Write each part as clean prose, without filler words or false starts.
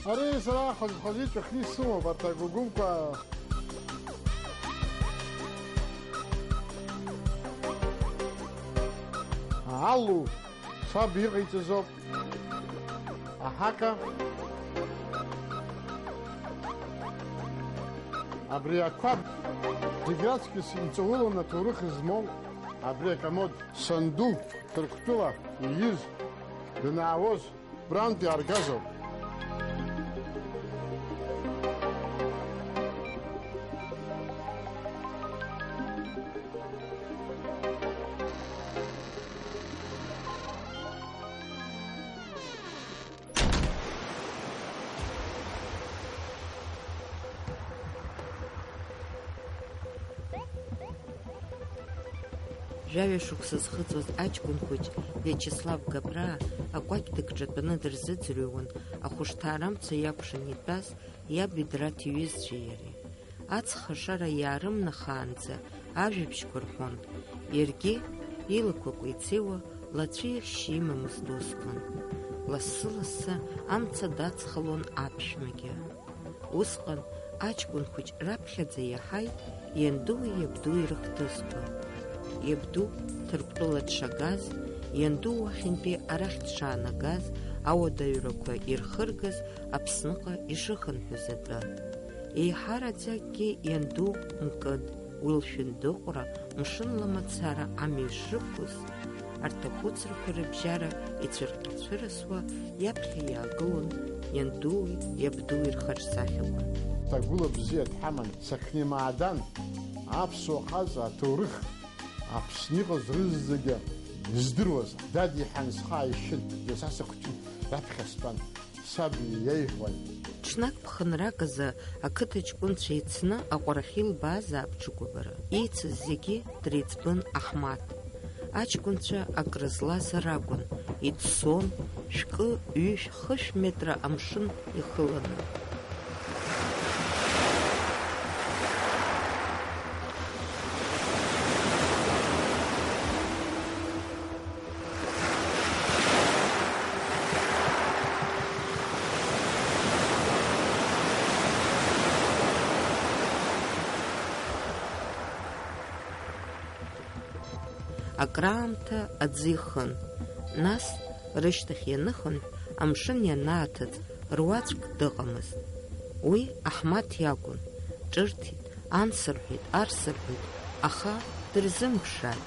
أري صراحة خليك أخلي سوا بتاعكم علو صابير يتزوج أحكا أبريا كوب ديجراتك سنتولو نتورخ زمون أبريا كمود صندوق تركتوها يجيز بنعوز براندي أرجازو Жәаҩа шықәса зхыҵуаз аҷкәын хәыҷ Виачеслав Габраа акәакь дыкҿатәаны дырзыӡырҩуан ахәышҭаара амца иакәшан итәаз иаб Идрат иҩызцәеи иареи. Аҵх ашара иаарымнахаанӡа ажәабжьқәа рҳәон, иаргьы илақәа кәеицеиуа лацәеихшьы имамызт усҟан. Лассы-лассы амца дацхалон аԥшәмагьы. Усҟан аҷкәын хәыҷ раԥхьаӡа иаҳаит иандуи иабдуи рыхҭысқәа. Иабду Ҭырқәтәыла дшагаз, ианду уахьынтәи арахь дшаанагаз, ауадаҩрақәа ирхыргаз Аԥсныҟа ишыхынҳәыз атәы. Еиҳараӡакгьы ианду Мкыд, уи лшәындыҟәра, мшынла мацара амҩа шрықәыз, арҭ ахәыцрақәа рыбжьара ицәырҟьацәырасуа иаԥхьа иаагылон иандуи иабдуи рхаҿсахьақәа. Тагәыла бзиа дҳаман Сахьнемаадан, аԥсуа ҟаза аҭоурых Аԥсны иҟаз рызегьы издыруаз дад иҳан схы ааишьын, иасаса хәыҷын раԥхьа стәан, саб иеиӷьуан. Ҽнак ԥхынрак азы ақыҭа ҷкәынцәа еицны аҟәарахьы илбаазаап ҽыкәабара. Еицыз зегьы дреиҵбын Аҳмаҭ. Аҷкәынцәа акрызлаз ракәын, ицон шәкы, ҩышә, хышә метра амшын ихыланы. Акраамҭа аӡы ихын, нас рышьҭахь ианыхынҳә амшын ианааҭыҵ руаӡәк дыҟамызт. Уи Аҳмаҭ иакәын, ҿырҭит, ансырҳәеит, арсырҳәеит, аха дырзымԥшааит.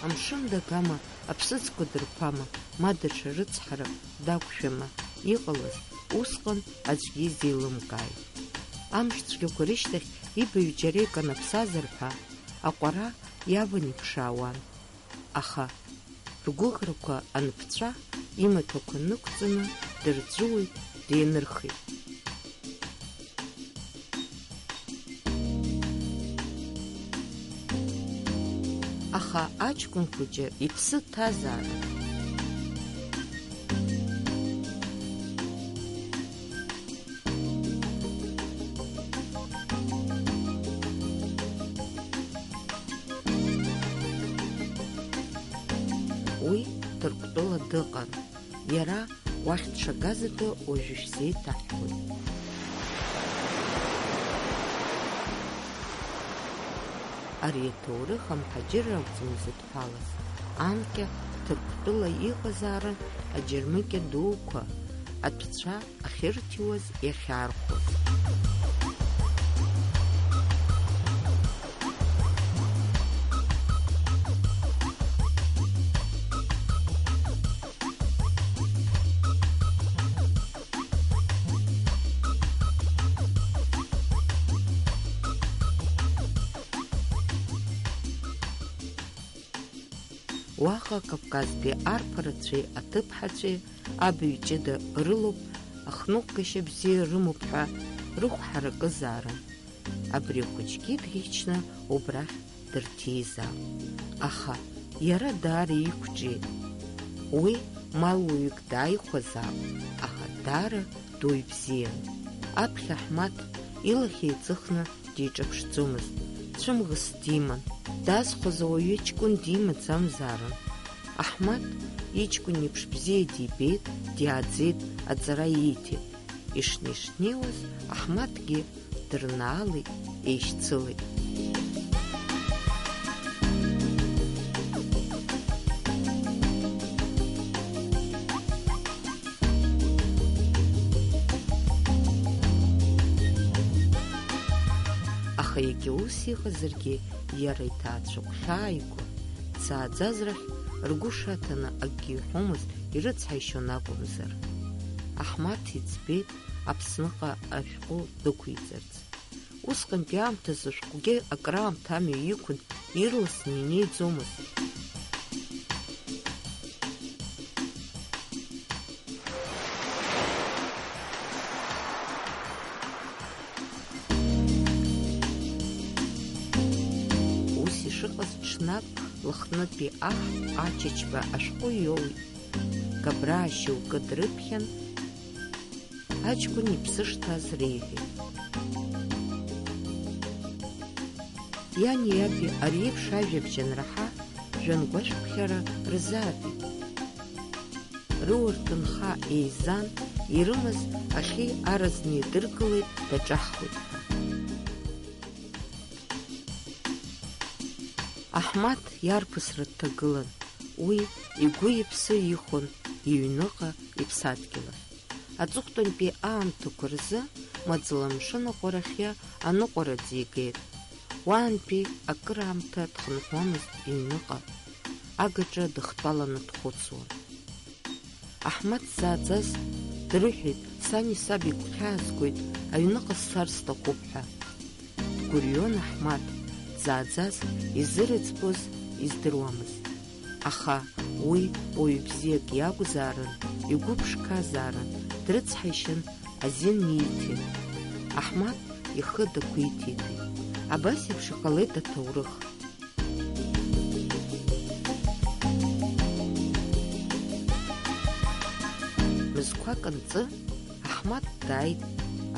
Амшын дагама, аԥсыӡқәа дырԥама, ма даҽа рыцҳарак дақәшәама, иҟалаз усҟан аӡәгьы изеилымкааит. Амшцәгьақәа рышьҭахь ибаҩ џьара иканаԥсазар ҳәа аҟәара иаван иԥшаауан. Аха ргәыӷрақәа анԥҵәа имаҭәақәа нықәҵаны дырҵәыуеит, деинырхит. Аха аҷкәын хәыҷы иԥсы ҭазаарын. Уи Ҭырқәтәыла дыҟан, иара уахь дшагаз атәы уажәы шәзеиҭаҳҳәоит. Ари аҭоурых амҳаџьыр акәӡам изыдҳәалаз, анкьа Ҭырқәтәыла иҟазаарын аџьармыкьа дуқәа, атәцәа ахьырҭиуаз, иахьаархәоз. Уаҟа Кавказтәи арԥарацәеи аҭыԥҳацәеи абаҩ ҷыда рылоуп, ахныҟәгашьа бзиа рымоуп ҳәа рықәҳаракызаарын. Абри ахәыҷгьы дӷьычны убрахь дырҭизаап. Аха иара даара иқәҿиеит. Уи малуаҩык дааихәазаап, аха даара дуаҩ бзиан. Аԥхьа Аҳмаҭ илахь еиҵыхны диҿаԥшӡомызт, цәымӷас диман, дазхәаз ауаҩы ҷкәын димаӡамзаарын. Аҳмаҭ иҷкәын еиԥш бзиа дибеит, диааӡеит, аҵара ииҭеит. Ишнеи-шнеиуаз Аҳмаҭгьы дырнаалеит, еишьцылеит. Аха егьа ус иҟазаргьы, иара иҭаацәа гәхьааигәа, дзааӡаз-рахь ргәы шаҭаны акгьы иҳәомызт, ирыцҳаишьон акәымзар. Аҳмаҭ иӡбеит Аԥсныҟа ашәҟәы дықәиҵарц. Усҟантәи аамҭазы ашәҟәгьы акраамҭа амҩа иқәын, ирласны инеиӡомызт. Ус ишыҟаз ҽнак Лыхнытәи аҳ Ачачба ашәҟәы иоуит. Габраа шьоукы дрыԥхьан, аҷкәын иԥсы шҭаз реиҳәеит. Иани иаби ари еиԥш ажәабжь анраҳа, жәҩангәашәԥхьара рзаатит. Рыуа-рҭынха еизан, ирымаз ахьи аразны идыргылеит, даҿаҳхуеит ҳәа. Аҳмаҭ иарԥысра дҭагылан, уи игәы-иԥсы ихон иҩныҟа иԥсадгьыл ахь. Аҵыхәтәантәи аамҭақәа рзы маӡала-мшын аҟәарахьы аныҟәараӡа игеит. Уаантәи акыраамҭа дхынҳәуамызт иҩныҟа, агаҿа дыхтәаланы дхәыцуан. Аҳмаҭ дзааӡаз дрыҳәеит, сани саби гәхьаазгоит, аҩныҟа сцар сҭахуп ҳәа. Дгәырҩон Аҳмаҭ, дзааӡаз изырыӡбоз издыруамызт. Аха уи уаҩ бзиак иакәзаарын, игәы ԥшқазаарын, дрыцҳаишьын, азин нииҭеит. Аҳмаҭ ихы дақәиҭитәит. Абас еиԥш иҟалеит аҭоурых. Мызқәак анҵы, Аҳмаҭ дааит,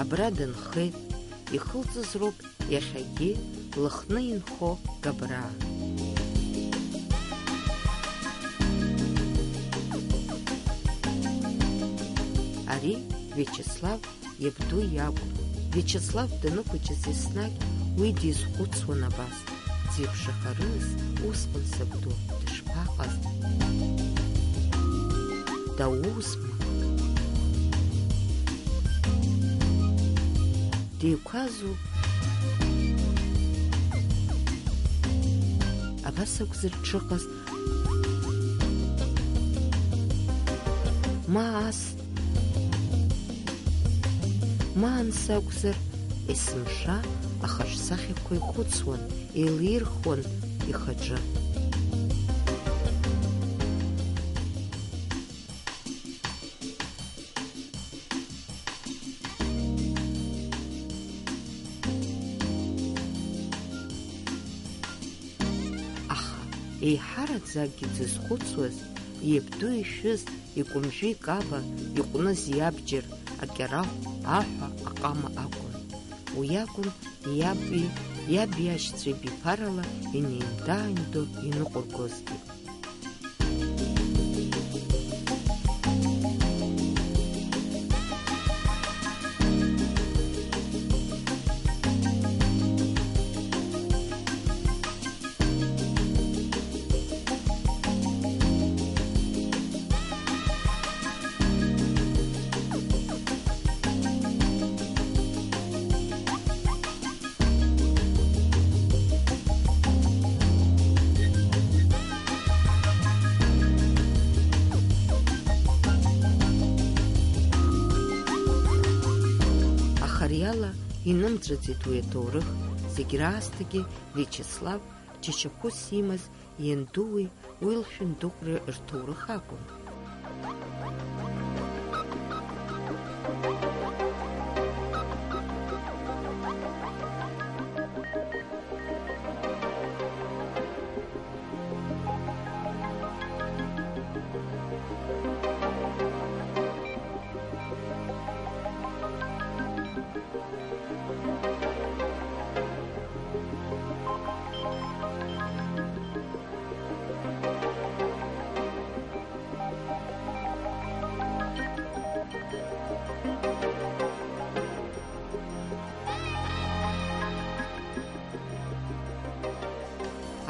абра дынхеит, ихылҵыз роуп иахьагьы Лыхны инхо Габраа. Ари Виачеслав иабду иакәын. Виачеслав даныхәыҷыз еснагь уи дизхәыцуан абас. Дзеиԥшрахарыз усҟан сабду дышԥаҟаз? Дауузма? Деиқәазу? Абас акәзар дшыҟаз? Ма ас? Ма анс акәзар? Есымша ахаҿсахьақәа ихәыцуан, еилирхуан ихаҿы. Аха еиҳараӡакгьы дзызхәыцуаз, иабду ишәыз, икәымжәы икаба, иҟәныз иабџьар, акьарахә, аҳәа, аҟама акәын. Уи акәын иаби ашьцәеи биԥарала инеимда-ааимдо иныҟәыргозгьы. Ариала инымҵәаӡеит уи аҭоурых, зегь раасҭагьы Виачеслав џьашьахәыс имаз иандуи уи лшәындыҟәра рҭоурых акәын.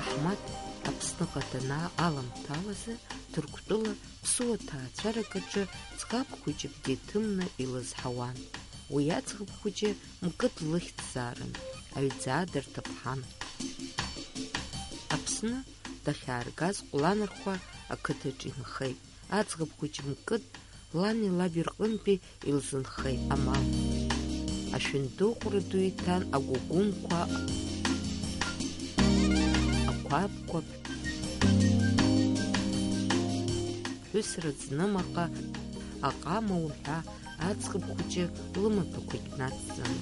Аҳмаҭ Аԥсныҟа данаалымҭалазы Ҭырқәтәыла ԥсуа ҭаацәарак аҿы ӡӷаб хәыҷык деиҭымны илызҳауан. Уи аӡӷаб хәыҷы Мкыд лыхьӡзаарын, аҩӡаа дырҭыԥҳан. Аԥсны дахьааргаз ҟәланырхәа ақыҭаҿ инхеит. Аӡӷаб хәыҷ Мкыд лани лаби рҟынтәи илзынхеит амал. Ашәындыҟәра ду иҭан агәыгәымқәа, ақәабқәа, ԥҳәысра ӡнымаҟа, аҟама уҳәа аӡӷаб хәыҷы лымаҭәақәагь нацҵаны.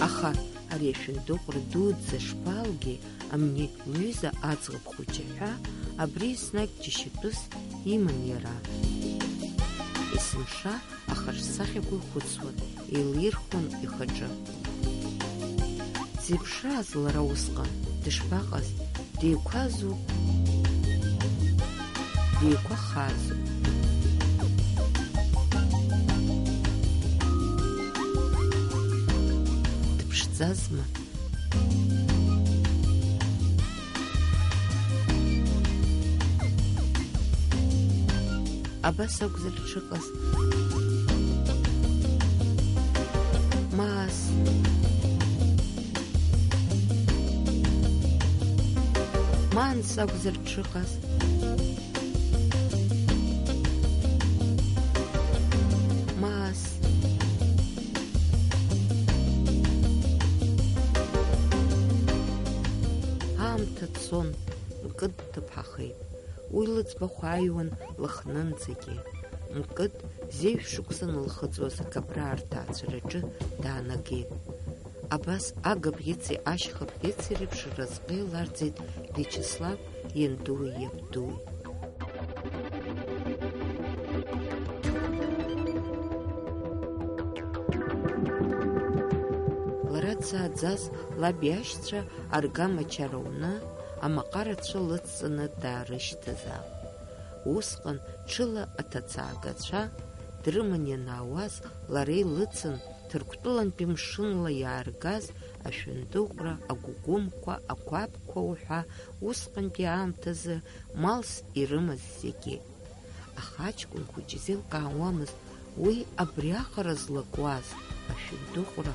Аха ари ашәындыҟәра дуӡӡа шԥалгеи, амни лҩыза аӡӷаб хәыҷы ҳәа абри еснагь џьашьатәыс иман иара. Есымша ахаҿсахьақәа ихәыцуан, еилирхуан ихаҿы. Дзеиԥшрааз лара усҟан, дышԥаҟаз, деиқәазу, деиқәахазу. Дыԥшӡазма? Абас акәзар дшыҟаз. Маас. Маанс акәзар дшыҟаз. Маас. Аамҭа цон, Мкыд дҭыԥҳахеит. Уи лыӡбахә ааҩуан лыхнынӡагьы. Мкыд зеиӷь шықәса нылхыҵуаз акаԥраа рҭаацәараҿы даанагеит. Абас агабӷьыци ашьхабӷьыци реиԥш разҟы еиларҵеит Виачеслав иандуи иабдуи. Лара дзааӡаз лаб иашьцәа аргама ачара уны амаҟарацәа лыдҵаны даарышьҭызаап. Усҟан ҽыла аҭацаагацәа дрыман ианаауаз лара илыцын Ҭырқәтәылантәи мшынла иааргаз ашәындыҟәра, агәыгәымқәа, ақәабқәа уҳәа усҟантәи аамҭазы малс ирымаз зегьы. Аха аҷкәын хәыҷ изеилкаауамызт уи абриаҟара злакуаз ашәындыҟәра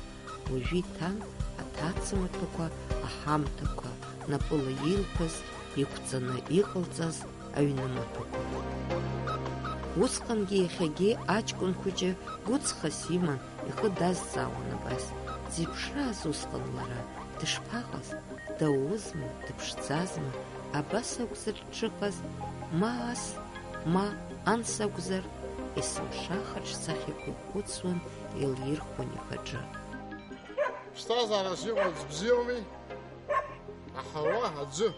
уажәы иҭан аҭацамаҭәақәа, аҳамҭақәа, напыла илԥаз, иқәҵаны иҟалҵаз аҩнымаҭәақәа. Усҟангьы иахьагьы аҷкәын хәыҷы гәыҵхас иман, ихы дазҵаауан абас. Дзеиԥшрааз усҟан лара, дышԥаҟаз, даузма, дыԥшӡазма, абас акәзар дшыҟаз, ма ас, ма анс акәзар, есымша ахаҿсахьақәа ихәыцуан, еилирхуан ихаҿы. Ԥсҭазаарас иҟац бзиоуми, аҳауа аӡы.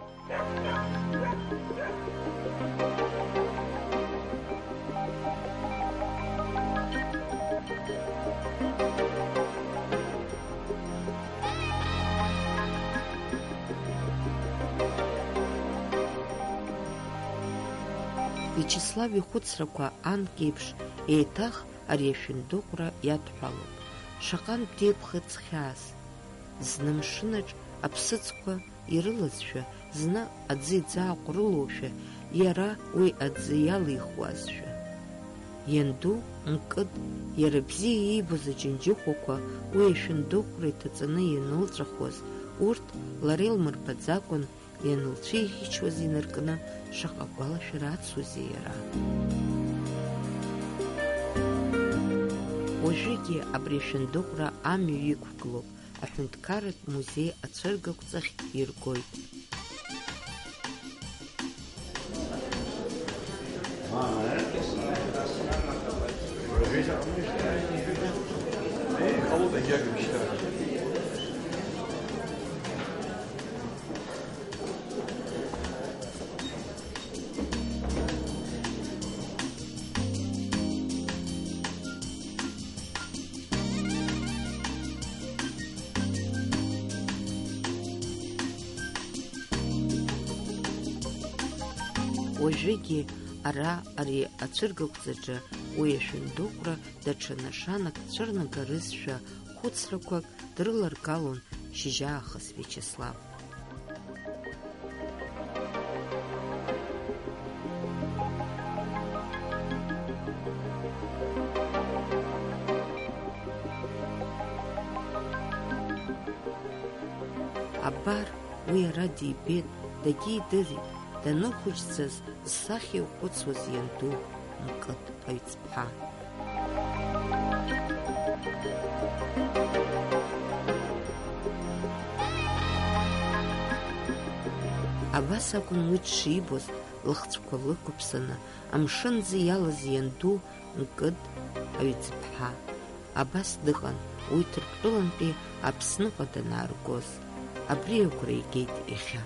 Виачеслав ихәыцрақәа анкеиԥш еиҭах ари ашәындыҟәра иадҳәалоуп. Шаҟантә деиԥхыӡ хьаас. Зны мшынаҿ аԥсыӡқәа ирылазшәа, зны аӡы иӡааҟәрылоушәа, иара уи аӡы иалихуазшәа. Ианду Мкыд иара бзиа иибоз аџьынџьыхәақәа уи ашәындыҟәра иҭаҵаны ианылҵәахуаз, урҭ лара илмырбаӡакәан ианылцәеиӷьычуаз инаркны шаҟа гәалашәара ацузеи иара. Уажәыгьы абри ашәындыҟәра амҩа иқәгылоуп, аҳәынҭқарратә музеи ацәыргақәҵахь иргоит. Уажәыгьы ара ари ацәыргақәҵаҿы уи ашәындыҟәра даҽа нашанак цәырнагарызшәа хәыцрақәак дрыларгалон шьыжьаахыс Виачеслав. Абар уи ара дибеит, дагьидырит, даныхәыҷцаз зсахьа иҟәыцуаз ианду Мкыд аҩҵԥҳа. Абас акәын уи дшибоз, лыхцәқәа лықәыԥсаны, амшынӡа иалаз ианду Мкыд аҩҵԥҳа. Абас дыҟан уи Ҭырқәтәылантәи Аԥсныҟа данааргоз. Абри агәра игеит иахьа.